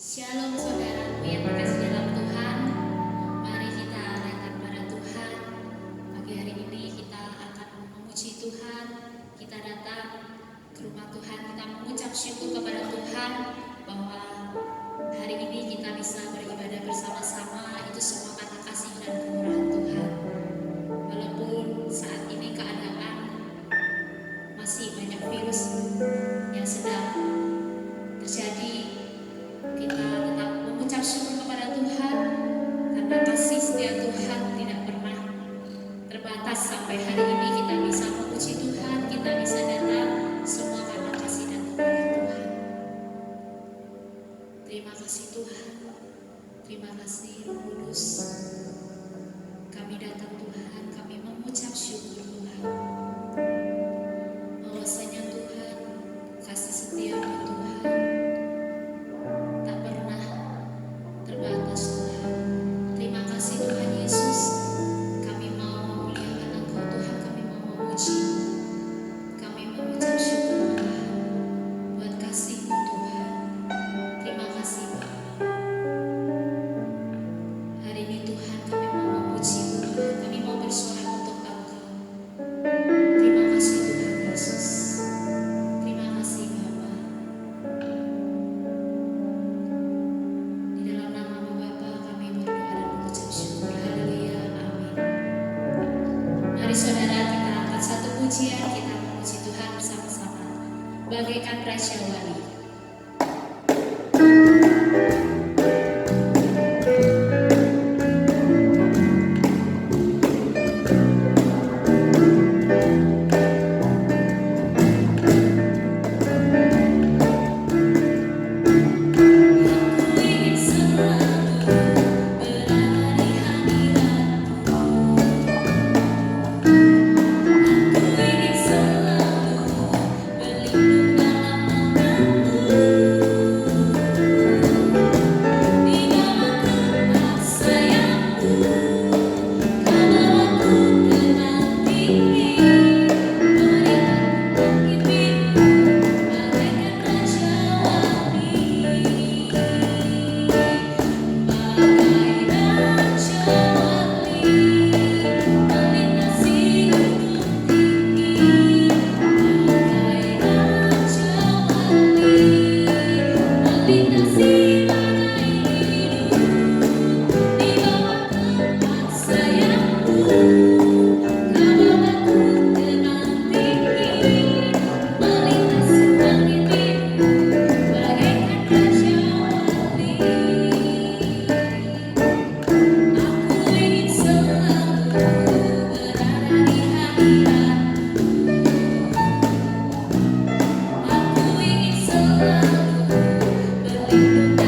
Shalom saudaraku yang terkasih dalam Tuhan. Mari kita datang pada Tuhan. Pagi hari ini kita akan memuji Tuhan. Kita datang ke rumah Tuhan. Kita mengucap syukur kepada Tuhan bahwa hari ini kita bisa beribadah bersama-sama. Itu semua karena kasih dan kemurahan Tuhan. Walaupun saat ini keadaan masih banyak virus yang sedang terjadi, kita tetap mengucap syukur kepada Tuhan karena kasih setia Tuhan tidak pernah terbatas. Sampai hari ini kita bisa memuji Tuhan, kita bisa datang semua karena kasih dan kemurahan Tuhan. Terima kasih Tuhan, terima kasih Roh Kudus. Kami datang Tuhan, kami mengucap syukur Tuhan, bahwasanya Tuhan kasih setia-Mu Tuhan tak pernah terbatas Tuhan. Terima kasih Tuhan Yesus. Kami mau memuliakan Engkau Tuhan, kami mau memuji, kami mengucap syukur Tuhan buat kasih-Mu Tuhan. Terima kasih Bapa. Hari ini Tuhan kami mau memuji-Mu Tuhan, kami mau bersorak untuk Engkau. Terima kasih Tuhan Yesus. Terima kasih Bapa. Di dalam nama-Mu Bapa kami berdoa dan mengucap syukur. Haleluya. Amin. Mari saudara kita angkat satu pujian, kita memuji Tuhan bersama-sama. Bagaikan Raja Wali. Aku ingin selalu berada di hadirat-Mu. Aku ingin selalu berlindung dalam naungan-Mu. Di bawah kepak sayap-Mu, Kau bawaku tenang tinggi. Berikan langit biru bagaikan Raja Wali. Bagai Raja Wali, melintasi gunung tinggi. Bagai Raja Wali, melintasi badai biru. Di bawah kepak sayap-Mu, Kau bawaku tenang tinggi. Melintasi langit biru bagaikan Raja Wali. Aku ingin selalu berada di hadirat-Mu. Aku ingin selalu berlindung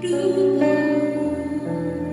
Jiwaku pun tenang.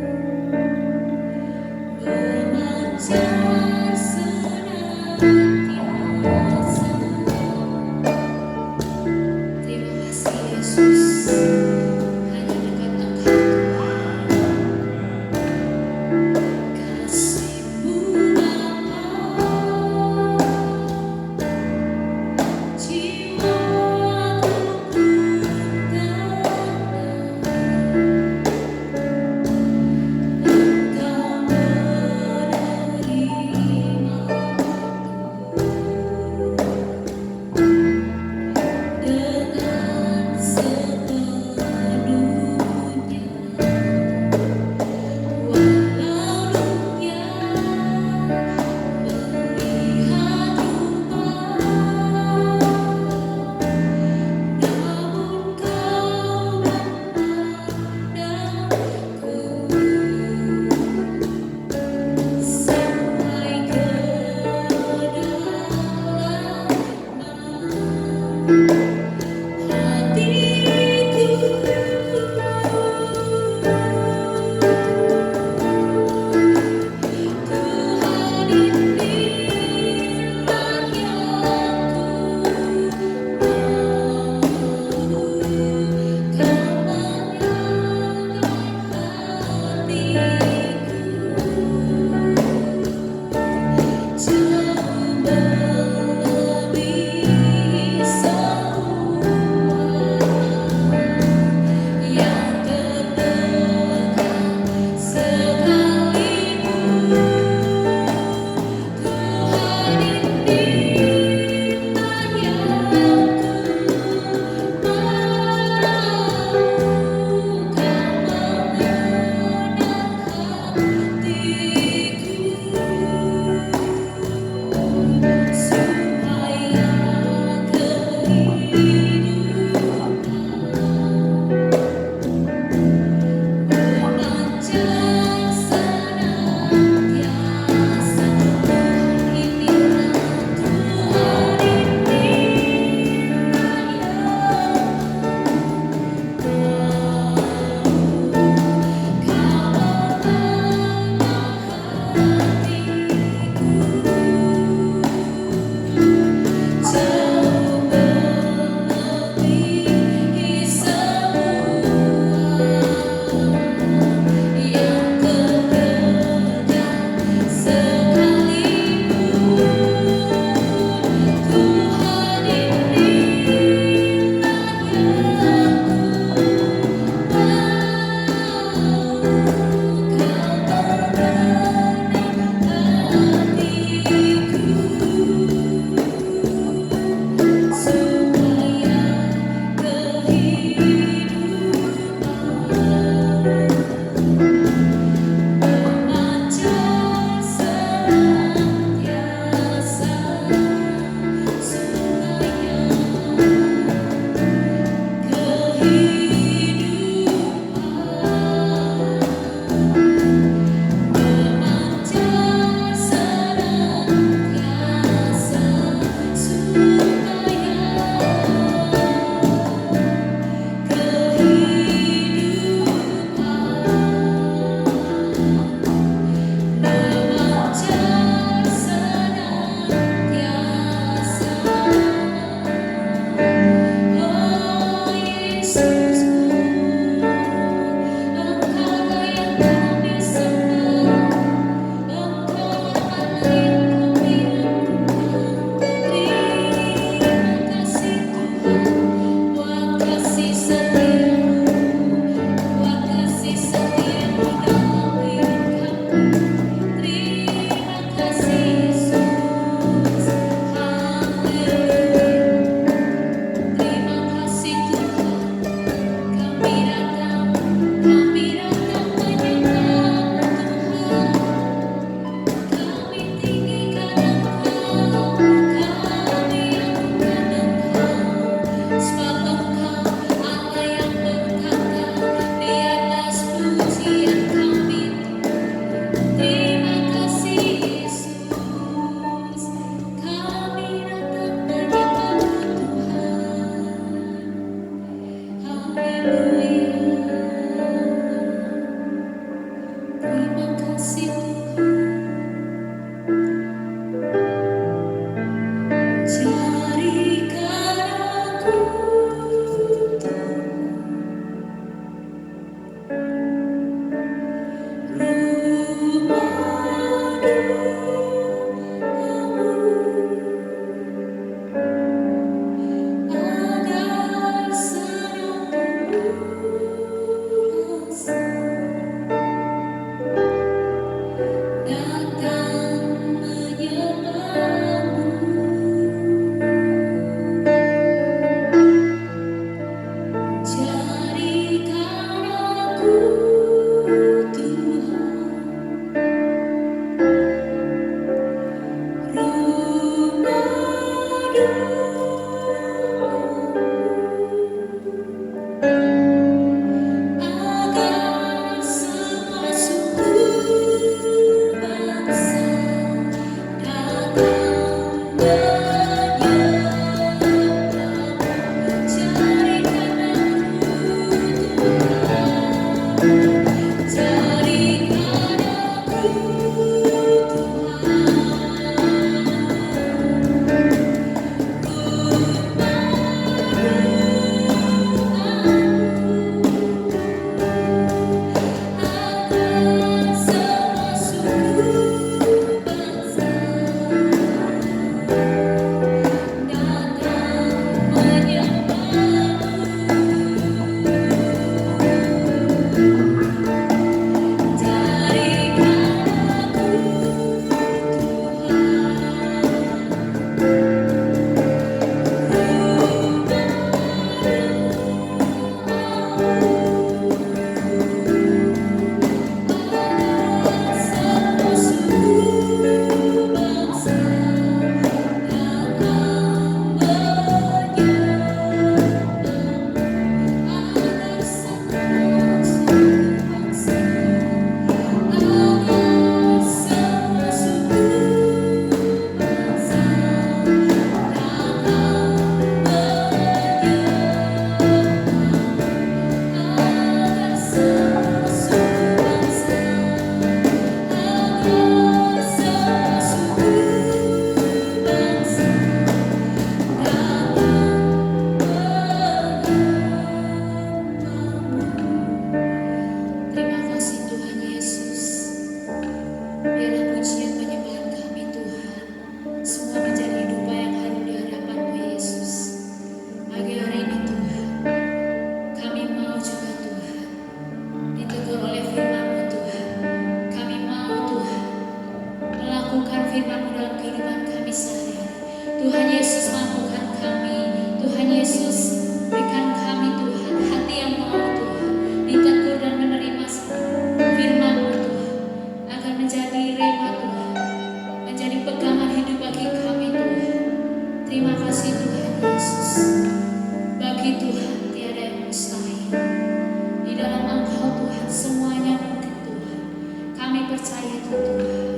percaya ke Tuhan.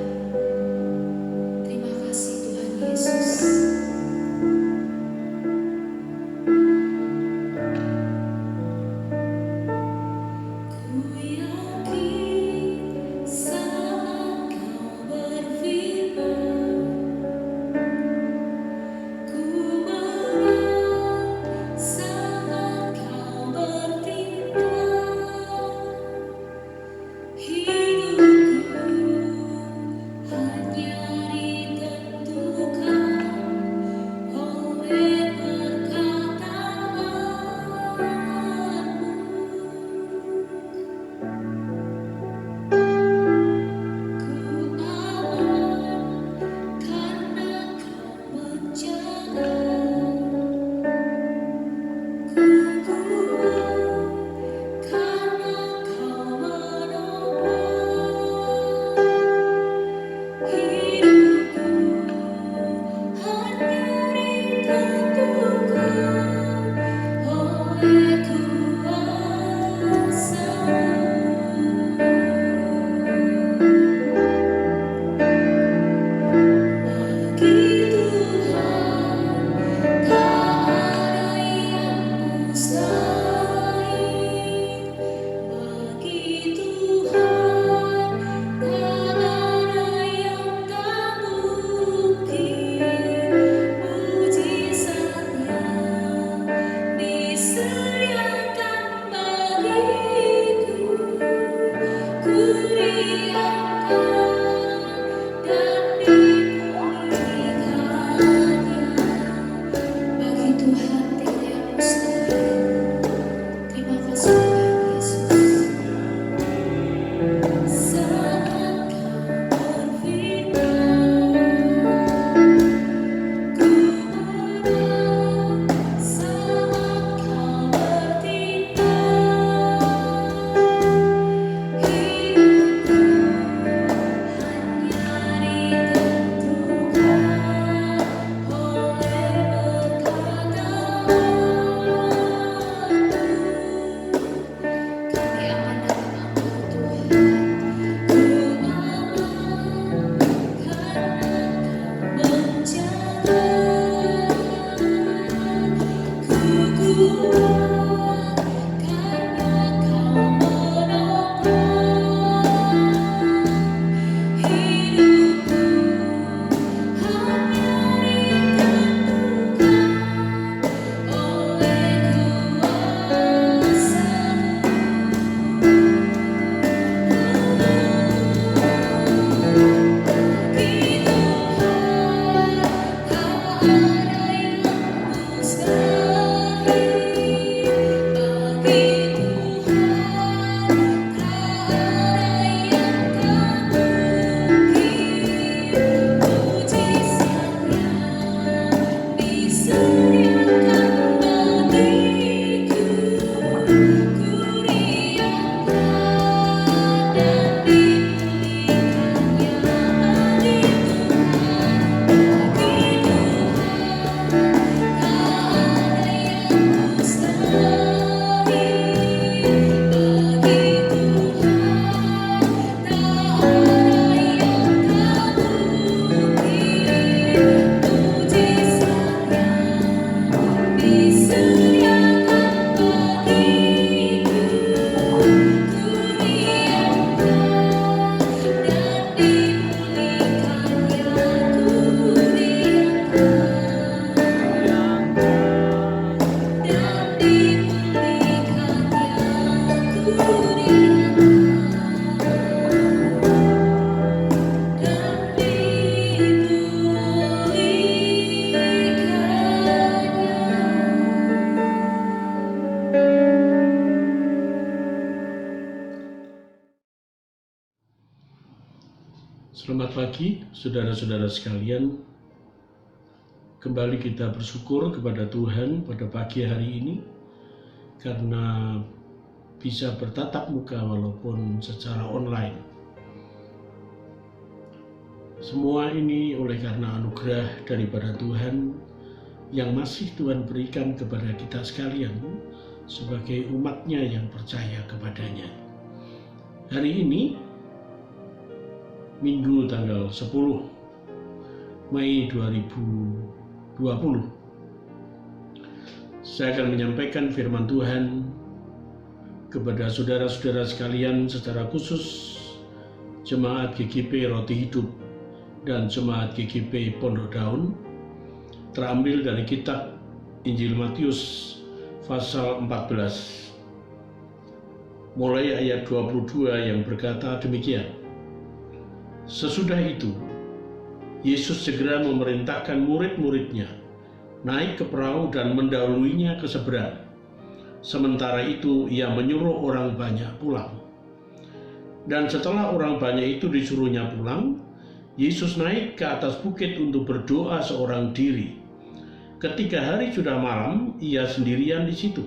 Terima kasih Tuhan Yesus. Selamat pagi, saudara-saudara sekalian. Kembali kita bersyukur kepada Tuhan pada pagi hari ini karena bisa bertatap muka walaupun secara online. Semua ini oleh karena anugerah daripada Tuhan yang masih Tuhan berikan kepada kita sekalian sebagai umat-Nya yang percaya kepadanya. Hari ini Minggu tanggal 10 Mei 2020. Saya akan menyampaikan firman Tuhan kepada saudara-saudara sekalian, secara khusus Jemaat GKP Roti Hidup dan Jemaat GKP Pondok Daun, terambil dari kitab Injil Matius pasal 14 mulai ayat 22 yang berkata demikian. Sesudah itu Yesus segera memerintahkan murid-muridnya naik ke perahu dan mendahuluinya ke seberang. Sementara itu ia menyuruh orang banyak pulang. Dan setelah orang banyak itu disuruhnya pulang, Yesus naik ke atas bukit untuk berdoa seorang diri. Ketika hari sudah malam, ia sendirian di situ.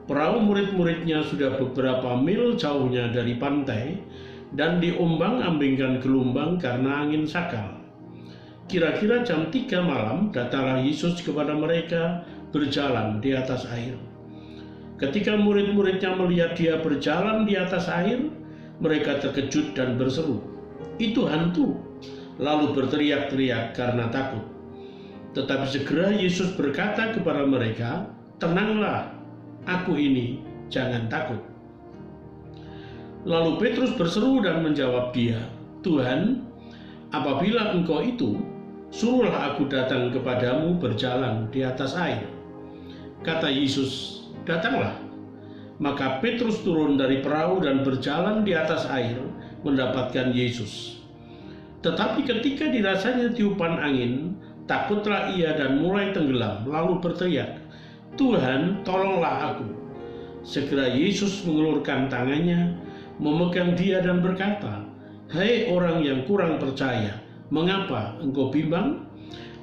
Perahu murid-muridnya sudah beberapa mil jauhnya dari pantai dan diombang-ambingkan gelombang karena angin sakal. Kira-kira jam 3 malam datanglah Yesus kepada mereka berjalan di atas air. Ketika murid-muridnya melihat dia berjalan di atas air, mereka terkejut dan berseru, "Itu hantu!" Lalu berteriak-teriak karena takut. Tetapi segera Yesus berkata kepada mereka, "Tenanglah, aku ini, jangan takut." Lalu Petrus berseru dan menjawab dia, "Tuhan, apabila Engkau itu, suruhlah aku datang kepadamu berjalan di atas air." Kata Yesus, "Datanglah." Maka Petrus turun dari perahu dan berjalan di atas air mendapatkan Yesus. Tetapi ketika dirasanya tiupan angin, takutlah ia dan mulai tenggelam, lalu berteriak, "Tuhan, tolonglah aku." Segera Yesus mengulurkan tangannya, memegang dia dan berkata, "Hai orang yang kurang percaya, mengapa engkau bimbang?"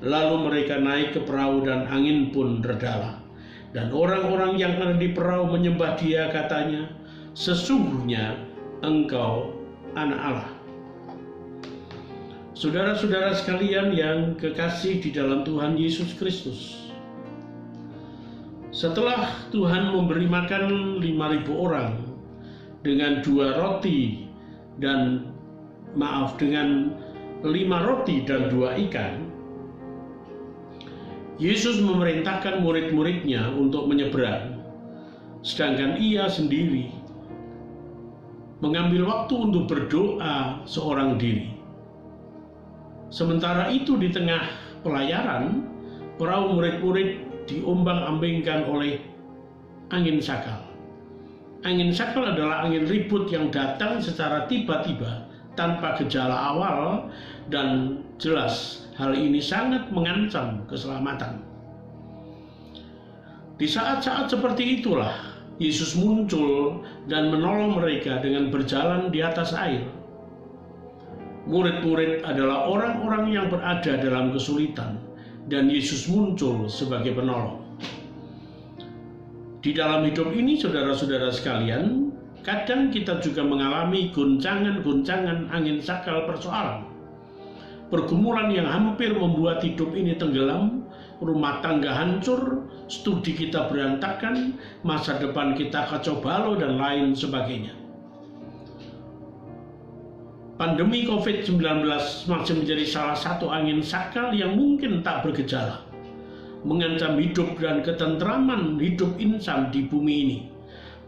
Lalu mereka naik ke perahu dan angin pun redalah. Dan orang-orang yang ada di perahu menyembah dia, katanya, "Sesungguhnya engkau anak Allah." Saudara-saudara sekalian yang kekasih di dalam Tuhan Yesus Kristus, setelah Tuhan memberi makan 5.000 orang dengan 2 roti dan dengan 5 roti dan 2 ikan, Yesus memerintahkan murid-muridnya untuk menyeberang, sedangkan ia sendiri mengambil waktu untuk berdoa seorang diri. Sementara itu di tengah pelayaran, perahu murid-murid diombang-ambingkan oleh angin sakal. Angin sakal adalah angin ribut yang datang secara tiba-tiba tanpa gejala awal, dan jelas hal ini sangat mengancam keselamatan. Di saat-saat seperti itulah Yesus muncul dan menolong mereka dengan berjalan di atas air. Murid-murid adalah orang-orang yang berada dalam kesulitan, dan Yesus muncul sebagai penolong. Di dalam hidup ini, saudara-saudara sekalian, kadang kita juga mengalami goncangan-goncangan angin sakal persoalan. Pergumulan yang hampir membuat hidup ini tenggelam, rumah tangga hancur, studi kita berantakan, masa depan kita kacau balau, dan lain sebagainya. Pandemi COVID-19 masih menjadi salah satu angin sakal yang mungkin tak bergejala, mengancam hidup dan ketentraman hidup insan di bumi ini,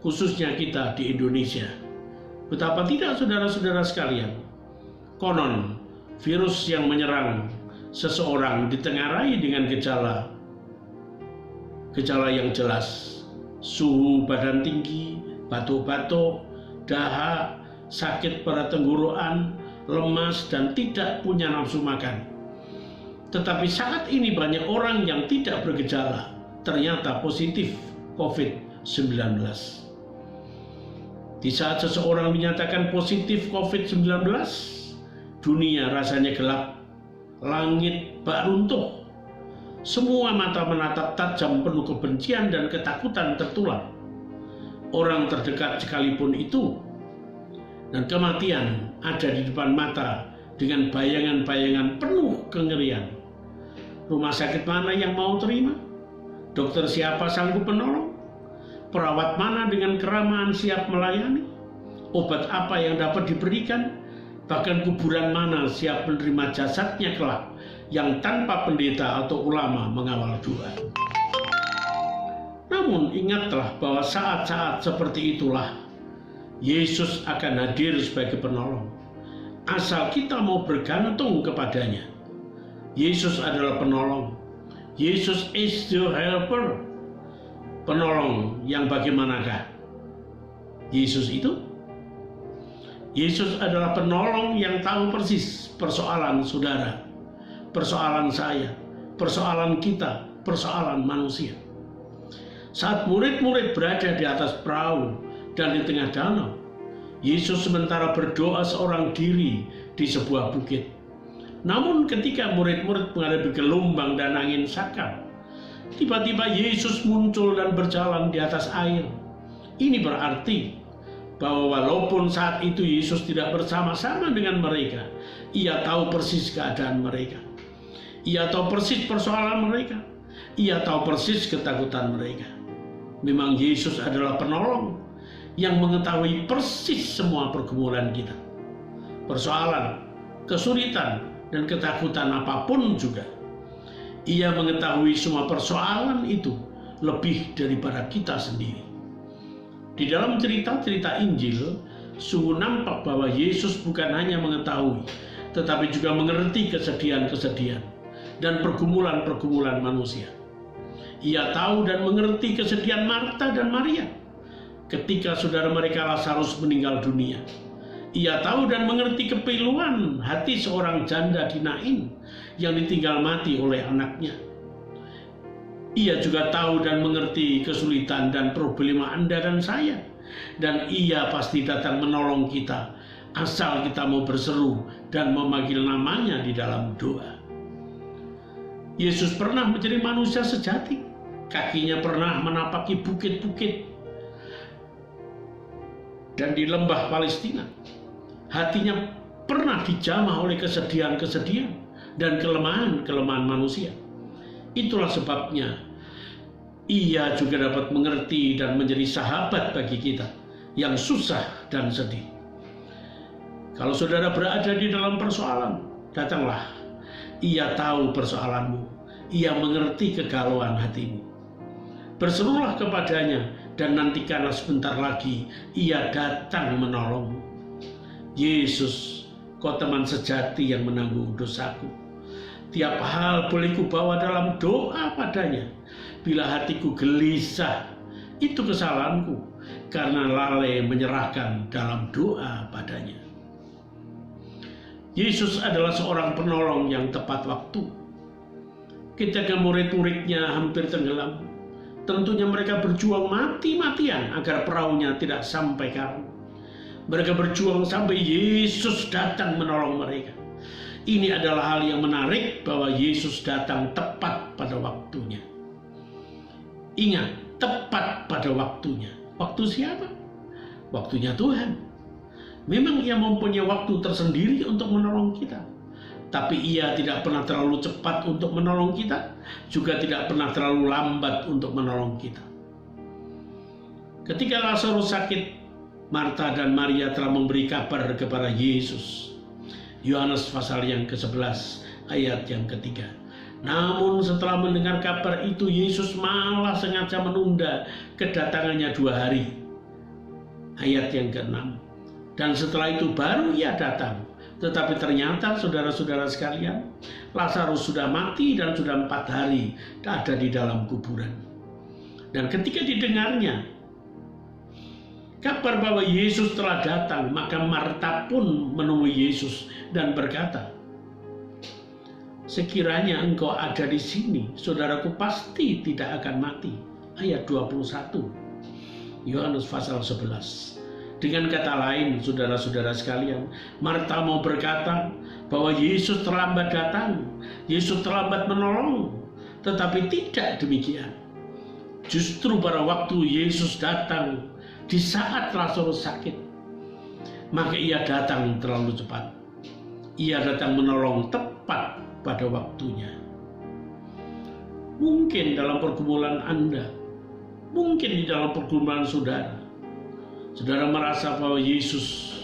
khususnya kita di Indonesia. Betapa tidak, saudara-saudara sekalian, konon virus yang menyerang seseorang ditengarai dengan gejala yang jelas: suhu badan tinggi, batuk-batuk, dahak, sakit pada tenggorokan, lemas, dan tidak punya nafsu makan. Tetapi saat ini banyak orang yang tidak bergejala ternyata positif COVID-19. Di saat seseorang dinyatakan positif COVID-19, dunia rasanya gelap, langit bak runtuh, semua mata menatap tajam penuh kebencian dan ketakutan tertular. Orang terdekat sekalipun itu, dan kematian ada di depan mata dengan bayangan-bayangan penuh kengerian. Rumah sakit mana yang mau terima? Dokter siapa sanggup menolong? Perawat mana dengan keramahan siap melayani? Obat apa yang dapat diberikan? Bahkan kuburan mana siap menerima jasadnya kelak, yang tanpa pendeta atau ulama mengawal doa. Namun ingatlah bahwa saat-saat seperti itulah Yesus akan hadir sebagai penolong, asal kita mau bergantung kepadanya. Yesus adalah penolong. Yesus is the helper. Penolong yang bagaimanakah Yesus itu? Yesus adalah penolong yang tahu persis persoalan saudara, persoalan saya, persoalan kita, persoalan manusia. Saat murid-murid berada di atas perahu dan di tengah danau, Yesus sementara berdoa seorang diri di sebuah bukit. Namun ketika murid-murid menghadapi gelombang dan angin sakar, tiba-tiba Yesus muncul dan berjalan di atas air. Ini berarti bahwa walaupun saat itu Yesus tidak bersama-sama dengan mereka, Ia tahu persis keadaan mereka. Ia tahu persis persoalan mereka. Ia tahu persis ketakutan mereka. Memang Yesus adalah penolong yang mengetahui persis semua pergumulan kita. Persoalan, kesulitan, dan ketakutan apapun juga. Ia mengetahui semua persoalan itu lebih daripada kita sendiri. Di dalam cerita-cerita Injil, sungguh nampak bahwa Yesus bukan hanya mengetahui, tetapi juga mengerti kesedihan-kesedihan dan pergumulan-pergumulan manusia. Ia tahu dan mengerti kesedihan Marta dan Maria ketika saudara mereka Lazarus meninggal dunia. Ia tahu dan mengerti kepiluan hati seorang janda di Nain yang ditinggal mati oleh anaknya. Ia juga tahu dan mengerti kesulitan dan problema Anda dan saya. Dan Ia pasti datang menolong kita, asal kita mau berseru dan memanggil namanya di dalam doa. Yesus pernah menjadi manusia sejati. Kakinya pernah menapaki bukit-bukit dan di lembah Palestina. Hatinya pernah dijamah oleh kesedihan-kesedihan dan kelemahan-kelemahan manusia. Itulah sebabnya Ia juga dapat mengerti dan menjadi sahabat bagi kita yang susah dan sedih. Kalau saudara berada di dalam persoalan, datanglah. Ia tahu persoalanmu. Ia mengerti kegalauan hatimu. Berserulah kepadanya dan nantikanlah sebentar lagi Ia datang menolongmu. Yesus, Kau teman sejati yang menanggung dosaku. Tiap hal boleh kubawa dalam doa padanya. Bila hatiku gelisah, itu kesalahanku, karena lalai menyerahkan dalam doa padanya. Yesus adalah seorang penolong yang tepat waktu. Ketika murid-muridnya hampir tenggelam, tentunya mereka berjuang mati-matian agar perahunya tidak sampai karam. Mereka berjuang sampai Yesus datang menolong mereka. Ini adalah hal yang menarik bahwa Yesus datang tepat pada waktunya. Ingat, tepat pada waktunya. Waktu siapa? Waktunya Tuhan. Memang Ia mempunyai waktu tersendiri untuk menolong kita. Tapi Ia tidak pernah terlalu cepat untuk menolong kita, juga tidak pernah terlalu lambat untuk menolong kita. Ketika Lazarus sakit, Marta dan Maria telah memberi kabar kepada Yesus. Yohanes pasal yang ke-11 ayat yang ketiga. Namun setelah mendengar kabar itu, Yesus malah sengaja menunda kedatangannya 2 hari. Ayat yang ke-6. Dan setelah itu baru Ia datang. Tetapi ternyata saudara-saudara sekalian, Lazarus sudah mati dan sudah 4 hari ada di dalam kuburan. Dan ketika didengarnya kabar bahwa Yesus telah datang, maka Marta pun menemui Yesus dan berkata, sekiranya engkau ada di sini, saudaraku pasti tidak akan mati. Ayat 21. Yohanes pasal 11. Dengan kata lain, saudara-saudara sekalian, Marta mau berkata bahwa Yesus terlambat datang, Yesus terlambat menolong. Tetapi tidak demikian. Justru pada waktu Yesus datang, di saat Lazarus sakit, maka Ia datang terlalu cepat. Ia datang menolong tepat pada waktunya. Mungkin dalam pergumulan Anda, mungkin di dalam pergumulan saudara, saudara merasa bahwa Yesus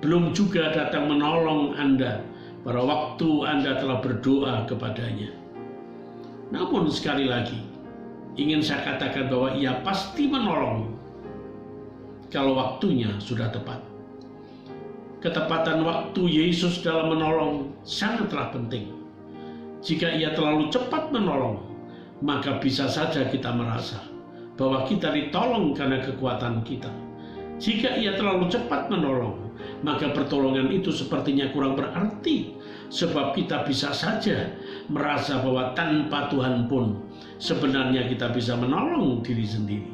belum juga datang menolong Anda pada waktu Anda telah berdoa kepadanya. Namun sekali lagi, ingin saya katakan bahwa Ia pasti menolong kalau waktunya sudah tepat. Ketepatan waktu Yesus dalam menolong sangatlah penting. Jika Ia terlalu cepat menolong, maka bisa saja kita merasa bahwa kita ditolong karena kekuatan kita. Jika Ia terlalu cepat menolong, maka pertolongan itu sepertinya kurang berarti, sebab kita bisa saja merasa bahwa tanpa Tuhan pun sebenarnya kita bisa menolong diri sendiri.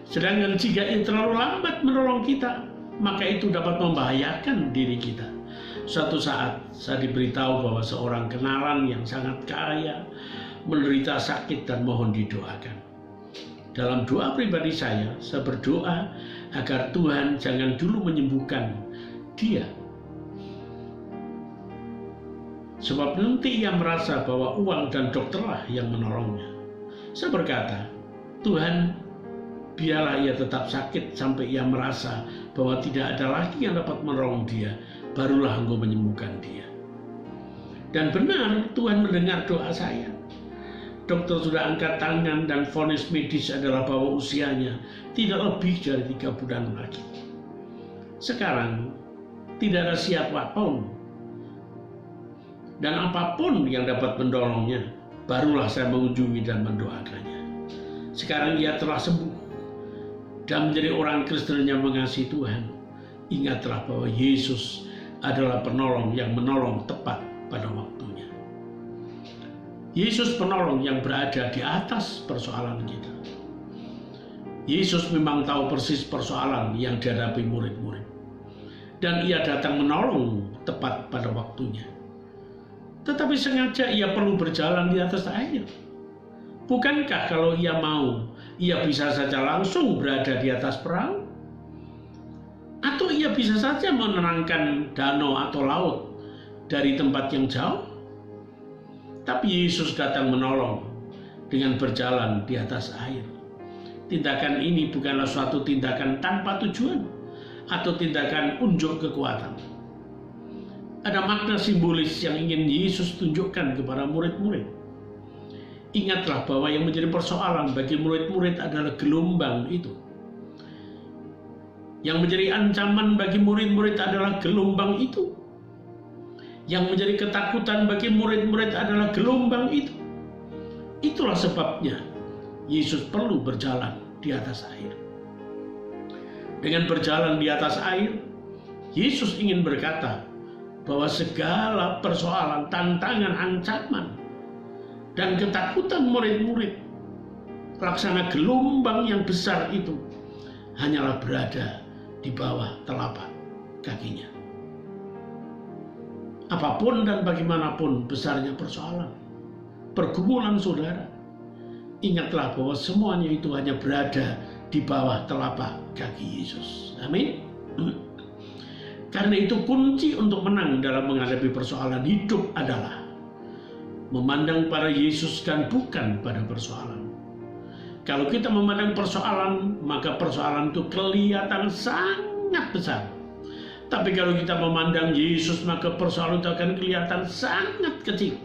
Sedangkan jika Ia terlalu lambat menolong kita, maka itu dapat membahayakan diri kita. Suatu saat saya diberitahu bahwa seorang kenalan yang sangat kaya menderita sakit dan mohon didoakan. Dalam doa pribadi saya berdoa agar Tuhan jangan dulu menyembuhkan dia, sebab nanti ia merasa bahwa uang dan dokterlah yang menolongnya. Saya berkata, Tuhan, biarlah ia tetap sakit sampai ia merasa bahwa tidak ada lagi yang dapat menolong dia, barulah Engkau menyembuhkan dia. Dan benar, Tuhan mendengar doa saya. Dokter sudah angkat tangan dan vonis medis adalah bahwa usianya tidak lebih dari 3 bulan lagi. Sekarang tidak ada siapapun dan apapun yang dapat mendorongnya, barulah saya mengunjungi dan mendoakannya. Sekarang ia telah sembuh dan menjadi orang Kristen yang mengasihi Tuhan. Ingatlah bahwa Yesus adalah penolong yang menolong tepat pada waktunya. Yesus penolong yang berada di atas persoalan kita. Yesus memang tahu persis persoalan yang dihadapi murid-murid. Dan ia datang menolong tepat pada waktunya. Tetapi sengaja ia perlu berjalan di atas air. Bukankah kalau ia mau, ia bisa saja langsung berada di atas perahu? Atau ia bisa saja menerangkan danau atau laut dari tempat yang jauh? Tapi Yesus datang menolong dengan berjalan di atas air. Tindakan ini bukanlah suatu tindakan tanpa tujuan atau tindakan unjuk kekuatan. Ada makna simbolis yang ingin Yesus tunjukkan kepada murid-murid. Ingatlah bahwa yang menjadi persoalan bagi murid-murid adalah gelombang itu. Yang menjadi ancaman bagi murid-murid adalah gelombang itu. Yang menjadi ketakutan bagi murid-murid adalah gelombang itu. Itulah sebabnya Yesus perlu berjalan di atas air. Dengan berjalan di atas air, Yesus ingin berkata bahwa segala persoalan, tantangan, ancaman, dan ketakutan murid-murid, laksana gelombang yang besar itu, hanyalah berada di bawah telapak kakinya. Apapun dan bagaimanapun besarnya persoalan, pergumulan saudara, ingatlah bahwa semuanya itu hanya berada di bawah telapak kaki Yesus. Amin. Karena itu kunci untuk menang dalam menghadapi persoalan hidup adalah memandang pada Yesus dan bukan pada persoalan. Kalau kita memandang persoalan, maka persoalan itu kelihatan sangat besar. Tapi kalau kita memandang Yesus, maka persoalan itu akan kelihatan sangat kecil.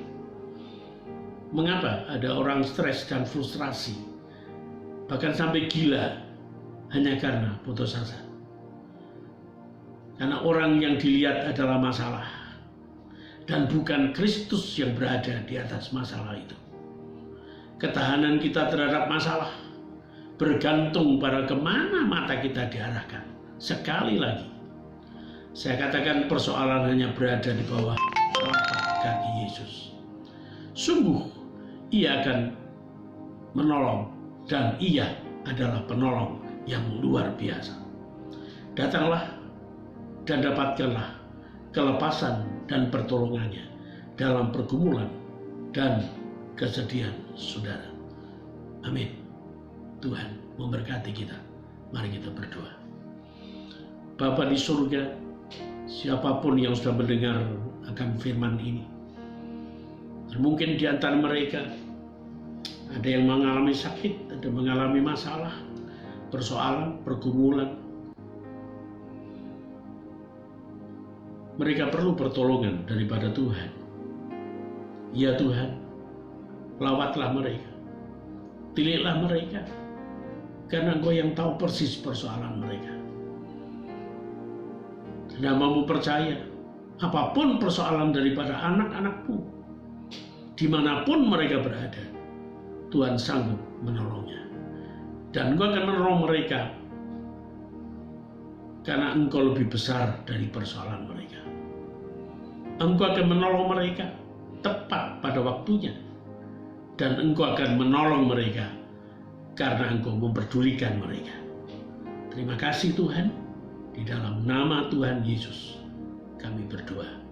Mengapa ada orang stres dan frustrasi, bahkan sampai gila, hanya karena putus asa? Karena orang yang dilihat adalah masalah, dan bukan Kristus yang berada di atas masalah itu. Ketahanan kita terhadap masalah bergantung pada kemana mata kita diarahkan. Sekali lagi, saya katakan persoalan hanya berada di bawah telapak kaki Yesus. Sungguh, ia akan menolong dan ia adalah penolong yang luar biasa. Datanglah dan dapatkanlah kelepasan dan pertolongannya dalam pergumulan dan kesedihan saudara. Amin. Tuhan memberkati kita. Mari kita berdoa. Bapa di surga, siapapun yang sudah mendengar akan firman ini, dan mungkin di antara mereka ada yang mengalami sakit, ada yang mengalami masalah, persoalan, pergumulan, mereka perlu pertolongan daripada Tuhan. Ya Tuhan, lawatlah mereka, tilihlah mereka, karena Engkau yang tahu persis persoalan mereka. Dan hamba-Mu percaya, apapun persoalan daripada anak-anak-Mu, dimanapun mereka berada, Tuhan sanggup menolongnya. Dan Engkau akan menolong mereka, karena Engkau lebih besar dari persoalan mereka. Engkau akan menolong mereka tepat pada waktunya. Dan Engkau akan menolong mereka karena Engkau memperdulikan mereka. Terima kasih Tuhan. Di dalam nama Tuhan Yesus kami berdoa.